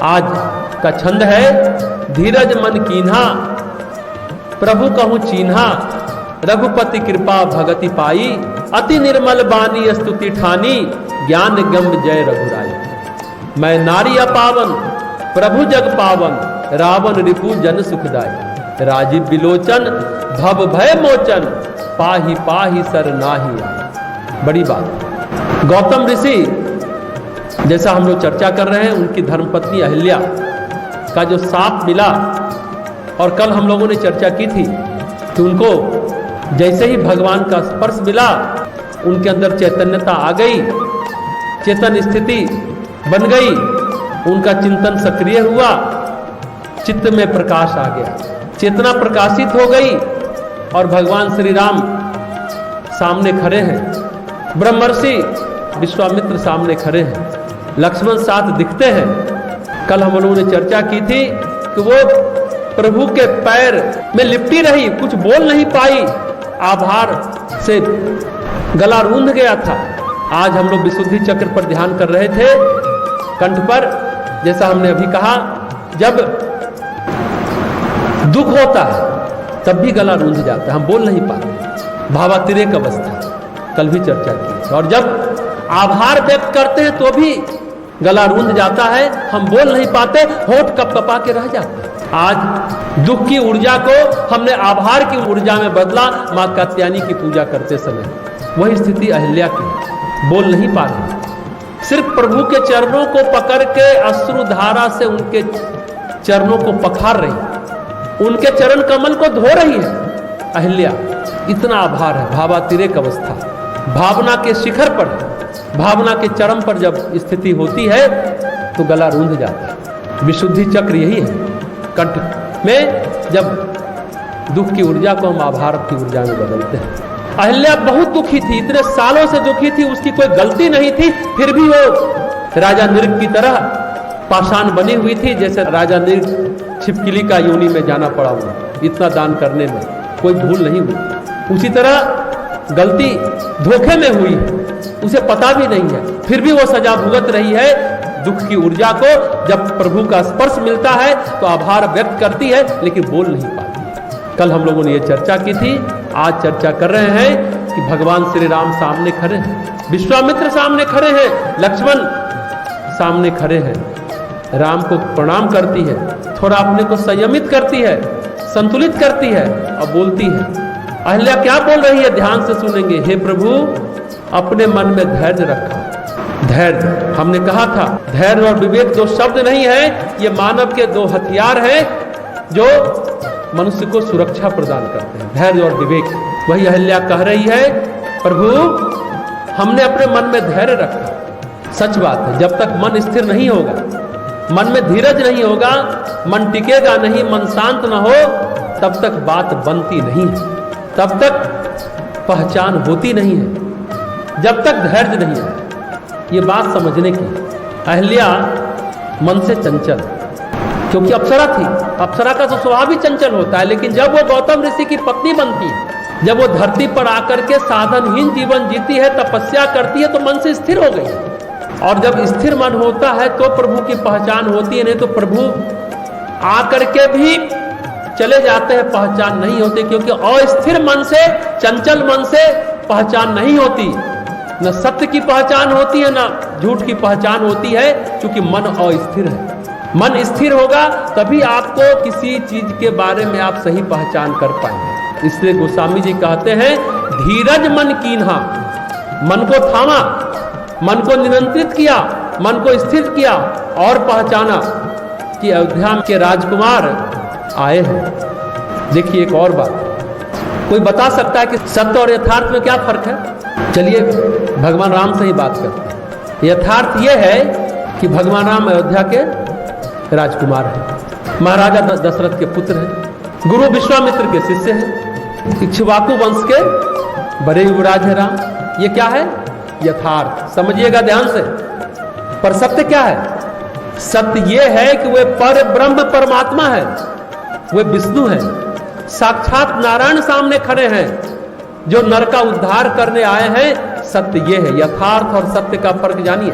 आज का छंद है धीरज मन कीन्हा, प्रभु कहूँ चीन्हा, रघुपति कृपा भगति पाई, अति निर्मल बानी स्तुति ठानी, ज्ञान गम जय रघुराई। मैं नारी अपावन प्रभु जग पावन, रावण रिपु जन सुखदाई, राजीव विलोचन भव भय मोचन, पाही पाही सर नाही आई। बड़ी बात। गौतम ऋषि जैसा हम लोग चर्चा कर रहे हैं, उनकी धर्मपत्नी अहिल्या का जो साप मिला, और कल हम लोगों ने चर्चा की थी कि उनको जैसे ही भगवान का स्पर्श मिला उनके अंदर चैतन्यता आ गई, चेतन स्थिति बन गई, उनका चिंतन सक्रिय हुआ, चित्त में प्रकाश आ गया, चेतना प्रकाशित हो गई और भगवान श्री राम सामने खड़े हैं, ब्रह्मर्षि विश्वामित्र सामने खड़े हैं, लक्ष्मण साथ दिखते हैं। कल हम लोगों ने चर्चा की थी कि वो प्रभु के पैर में लिपटी रही, कुछ बोल नहीं पाई, आभार से गला रूंध गया था। आज हम लोग विशुद्धि चक्र पर ध्यान कर रहे थे, कंठ पर, जैसा हमने अभी कहा, जब दुख होता है तब भी गला रूंध जाता है, हम बोल नहीं पाते, भावातिरेक अवस्था, कल भी चर्चा की। और जब आभार व्यक्त करते हैं तो भी गला रूंध जाता है, हम बोल नहीं पाते, होठ कपकपा के रह जाते हैं। आज दुख की ऊर्जा को हमने आभार की ऊर्जा में बदला मां कात्यायनी की पूजा करते समय। वही स्थिति अहिल्या की, बोल नहीं पा रही, सिर्फ प्रभु के चरणों को पकड़ के अश्रुधारा से उनके चरणों को पखार रही, उनके चरण कमल को धो रही है अहिल्या। इतना आभार है, भावातिरेक अवस्था, भावना के शिखर पर, भावना के चरम पर जब स्थिति होती है तो गला रूंध जाता है। विशुद्धि चक्र यही है, कंठ में जब दुख की ऊर्जा को हम आभार की ऊर्जा में बदलते हैं। अहिल्या बहुत दुखी थी, इतने सालों से दुखी थी, उसकी कोई गलती नहीं थी, फिर भी वो राजा नृग की तरह पाषाण बनी हुई थी, जैसे राजा नृग छिपकली का योनि में जाना पड़ा हुआ, इतना दान करने में कोई भूल नहीं हुई। उसी तरह गलती धोखे में हुई, उसे पता भी नहीं है, फिर भी वो सजा भुगत रही है दुख की ऊर्जा को। जब प्रभु का स्पर्श मिलता है तो आभार व्यक्त करती है, लेकिन बोल नहीं पाती। कल हम लोगों ने ये चर्चा की थी, आज चर्चा कर रहे हैं कि भगवान श्री राम सामने खड़े हैं, विश्वामित्र सामने खड़े हैं, लक्ष्मण सामने खड़े हैं, राम को प्रणाम करती है, थोड़ा अपने को संयमित करती है, संतुलित करती है और बोलती है। अहिल्या क्या बोल रही है, ध्यान से सुनेंगे। हे प्रभु, अपने मन में धैर्य रखा। धैर्य, हमने कहा था, धैर्य और विवेक दो शब्द नहीं है, ये मानव के दो हथियार हैं जो मनुष्य को सुरक्षा प्रदान करते हैं, धैर्य और विवेक। वही अहिल्या कह रही है, प्रभु हमने अपने मन में धैर्य रखा। सच बात है, जब तक मन स्थिर नहीं होगा, मन में धीरज नहीं होगा, मन टिकेगा नहीं, मन शांत न हो, तब तक बात बनती नहीं है, तब तक पहचान होती नहीं है, जब तक धैर्य नहीं है। ये बात समझने की। अहिल्या मन से चंचल, क्योंकि अप्सरा थी, अप्सरा का तो स्वभाव ही चंचल होता है, लेकिन जब वो गौतम ऋषि की पत्नी बनती है, जब वो धरती पर आकर के साधनहीन जीवन जीती है, तपस्या करती है, तो मन से स्थिर हो गई। और जब स्थिर मन होता है तो प्रभु की पहचान होती है, नहीं तो प्रभु आकर के भी चले जाते हैं, पहचान नहीं होती, क्योंकि अस्थिर मन से, चंचल मन से पहचान नहीं होती, न सत्य की पहचान होती है, न झूठ की पहचान होती है, क्योंकि मन अस्थिर है। मन स्थिर होगा तभी आपको किसी चीज के बारे में आप सही पहचान कर पाएंगे। इसलिए गोस्वामी जी कहते हैं, धीरज मन कीन्हा, मन को थामा, मन को नियंत्रित किया, मन को स्थिर किया और पहचाना कि अयोध्या के राजकुमार आए हैं। देखिए एक और बात, कोई बता सकता है कि सत्य और यथार्थ में क्या फर्क है? चलिए भगवान राम से ही बात करते हैं। यथार्थ यह है कि भगवान राम अयोध्या के राजकुमार हैं, महाराजा दशरथ के पुत्र हैं, गुरु विश्वामित्र के शिष्य हैं, इक्ष्वाकु वंश के बड़े युवराज है राम। ये क्या है? यथार्थ। समझिएगा ध्यान से। पर सत्य क्या है? सत्य ये है कि वे पर ब्रह्म परमात्मा है, वे विष्णु है, साक्षात नारायण सामने खड़े हैं जो नर का उद्धार करने आए हैं। सत्य ये है। यथार्थ और सत्य का फर्क जानिए।